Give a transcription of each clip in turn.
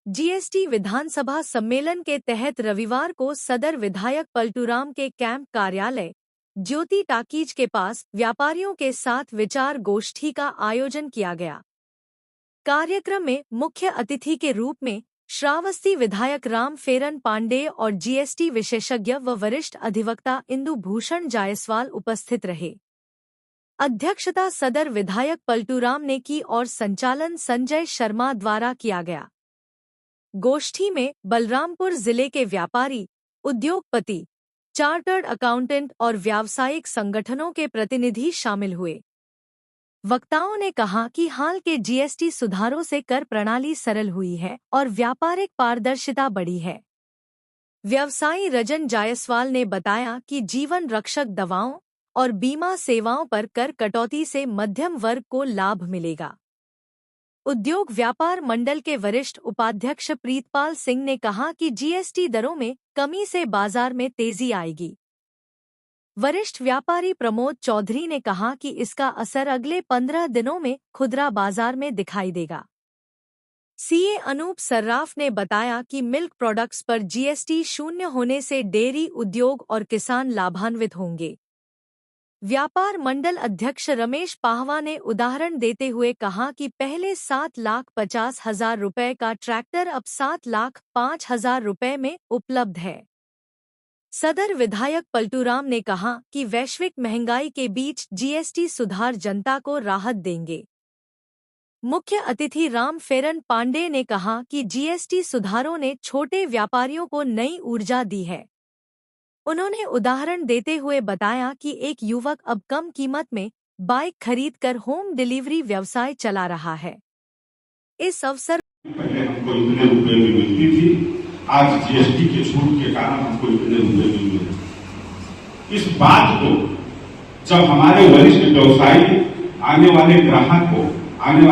GST विधानसभा सम्मेलन के तहत रविवार को सदर विधायक पलटूराम के कैंप कार्यालय ज्योति टाकीज के पास व्यापारियों के साथ विचार गोष्ठी का आयोजन किया गया। कार्यक्रम में मुख्य अतिथि के रूप में श्रावस्ती विधायक राम फेरन पांडेय और जीएसटी विशेषज्ञ व वरिष्ठ अधिवक्ता इंदु भूषण जायसवाल उपस्थित रहे। अध्यक्षता सदर विधायक पलटूराम ने की और संचालन संजय शर्मा द्वारा किया गया। गोष्ठी में बलरामपुर जिले के व्यापारी, उद्योगपति, चार्टर्ड अकाउंटेंट और व्यावसायिक संगठनों के प्रतिनिधि शामिल हुए। वक्ताओं ने कहा कि हाल के जीएसटी सुधारों से कर प्रणाली सरल हुई है और व्यापारिक पारदर्शिता बढ़ी है। व्यवसायी रजन जायसवाल ने बताया कि जीवन रक्षक दवाओं और बीमा सेवाओं पर कर कटौती से मध्यम वर्ग को लाभ मिलेगा। उद्योग व्यापार मंडल के वरिष्ठ उपाध्यक्ष प्रीतपाल सिंह ने कहा कि जीएसटी दरों में कमी से बाजार में तेजी आएगी। वरिष्ठ व्यापारी प्रमोद चौधरी ने कहा कि इसका असर अगले 15 दिनों में खुदरा बाजार में दिखाई देगा। सीए अनूप सर्राफ ने बताया कि मिल्क प्रोडक्ट्स पर जीएसटी शून्य होने से डेयरी उद्योग और किसान लाभान्वित होंगे। व्यापार मंडल अध्यक्ष रमेश पाहवा ने उदाहरण देते हुए कहा कि पहले 7,50,000 रुपए का ट्रैक्टर अब 7,05,000 रुपए में उपलब्ध है। सदर विधायक पलटूराम ने कहा कि वैश्विक महंगाई के बीच जीएसटी सुधार जनता को राहत देंगे। मुख्य अतिथि राम फेरन पांडेय ने कहा कि जीएसटी सुधारों ने छोटे व्यापारियों को नई ऊर्जा दी है। उन्होंने उदाहरण देते हुए बताया कि एक युवक अब कम कीमत में बाइक खरीदकर होम डिलीवरी व्यवसाय चला रहा है। इस अवसर पहले हमको इतने रुपए में मिलती थी, आज जीएसटी के छूट के कारण हमको इतने रुपए में मिल रहे। इस बात को जब हमारे वरिष्ठ व्यवसायी आने वाले ग्राहक को आने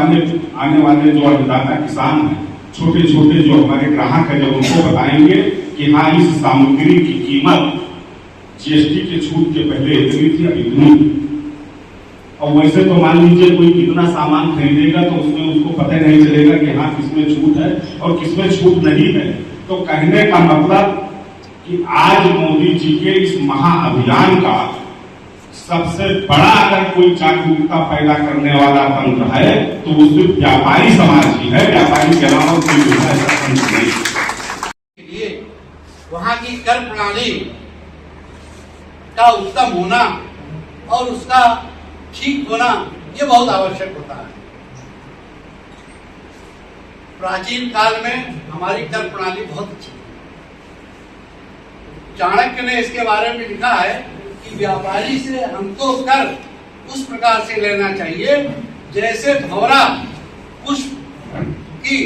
वाले जो अन्नदाता किसान हैं, छोटे छोटे जो हमारे ग्राहक हैं, जब उनको बताएंगे कि हाँ इस सामग्री की कीमत जीएसटी के छूट के पहले इतनी थी, अब इतनी। और वैसे तो मान लीजिए कोई कितना सामान खरीदेगा तो उसमें उसको पता नहीं चलेगा कि हाँ किसमें छूट है और किसमें छूट नहीं है। तो कहने का मतलब कि आज मोदी जी के इस महाअभियान का सबसे बड़ा अगर कोई जागरूकता पैदा करने वाला तंत्र है तो वो सिर्फ व्यापारी समाज ही है। व्यापारी के अलावा कोई ऐसा तंत्र नहीं। वहाँ की कर प्रणाली का उत्तम होना और उसका ठीक होना ये बहुत आवश्यक होता है। प्राचीन काल में हमारी कर प्रणाली बहुत अच्छी थी। चाणक्य ने इसके बारे में लिखा है कि व्यापारी से हमको कर उस प्रकार से लेना चाहिए जैसे भंवरा पुष्प की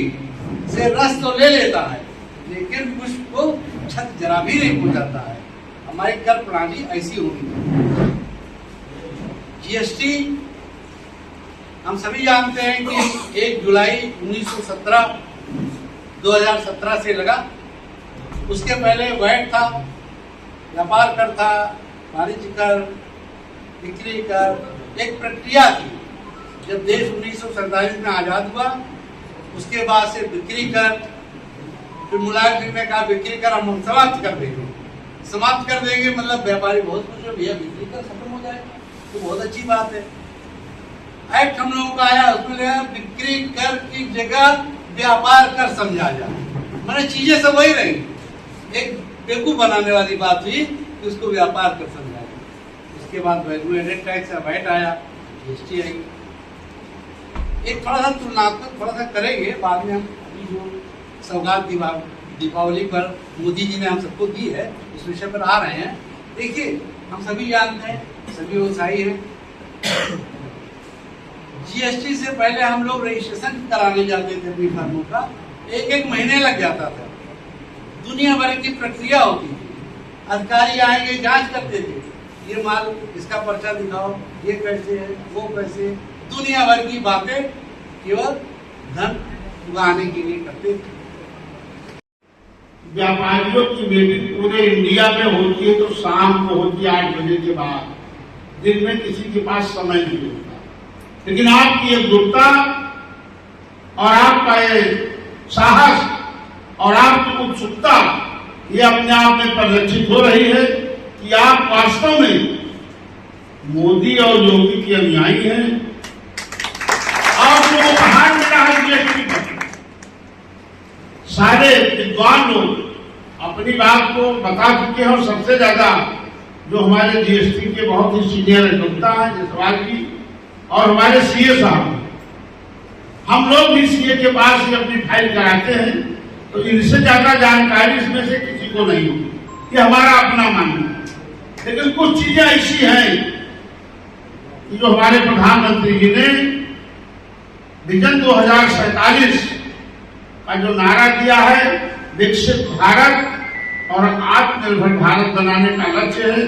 से रस तो ले लेता है लेकिन पुष्प को छत जरा भी नहीं पहुंचाता है। हमारी कर प्रणाली ऐसी होगी। जीएसटी हम सभी जानते हैं कि 1 जुलाई 2017 से लगा। उसके पहले वैट था, व्यापार कर था, वाणिज्य कर, बिक्री कर, एक प्रक्रिया थी। जब देश 1947 में आजाद हुआ उसके बाद से बिक्री कर, फिर मुलायम सिंह ने कहा बिक्री कर हम समाप्त कर देंगे। समाप्त कर देंगे मतलब व्यापारी बहुत खुश हो, भैया बिक्री कर खत्म हो जाएगा तो बहुत अच्छी बात है। एक्ट हम लोगों का आया, उसमें बिक्री कर की जगह व्यापार कर समझा जाए। मैंने चीजें सब वही रही, एक बेवकूफ बनाने वाली बात हुई कि उसको व्यापार कर समझा जाए। उसके बाद वैल्यू एडेड टैक्स या वैट आया, जीएसटी आई। एक थोड़ा सा तुलनात्मक थोड़ा सा करेंगे बाद में। हम अभी जो सौगात दीपावली पर मोदी जी ने हम सबको दी है उस विषय पर आ रहे हैं। देखिए हम सभी जानते हैं, सभी व्यवसायी हैं, जीएसटी से पहले हम लोग रजिस्ट्रेशन कराने जाते थे अपनी फर्मों का, 1-1 महीने लग जाता था। दुनिया भर की प्रक्रिया होती थी। अधिकारी आएंगे, जांच करते थे, ये माल इसका पर्चा दिखाओ, ये कैसे है, वो कैसे, दुनिया भर की बातें केवल धन उगाने के लिए करते थे। व्यापारियों की मीटिंग पूरे इंडिया में होती है तो शाम को होती है 8 बजे के बाद, दिन में किसी के पास समय नहीं होता। लेकिन आपकी एकजुटता और आपका ये साहस और आपकी उत्सुकता ये अपने आप में परिलक्षित हो रही है कि आप वास्तव में मोदी और योगी के अनुयायी हैं और जो उपहार मिला है जीएसटी पर सारे विद्वान लोग अपनी बात को बता चुके हैं और सबसे ज्यादा जो हमारे जीएसटी के बहुत ही सीनियर अधिवक्ता हैं जसवाल जी और हमारे सीए साहब, हम लोग भी सीए के पास ही अपनी फाइल कराते हैं तो इनसे ज्यादा जानकारी इसमें से किसी को नहीं होगी, ये हमारा अपना मानना है। लेकिन कुछ चीजें ऐसी हैं कि जो हमारे प्रधानमंत्री जी ने विजन 2047 का जो नारा दिया है, विकसित भारत और आत्मनिर्भर भारत बनाने का लक्ष्य है,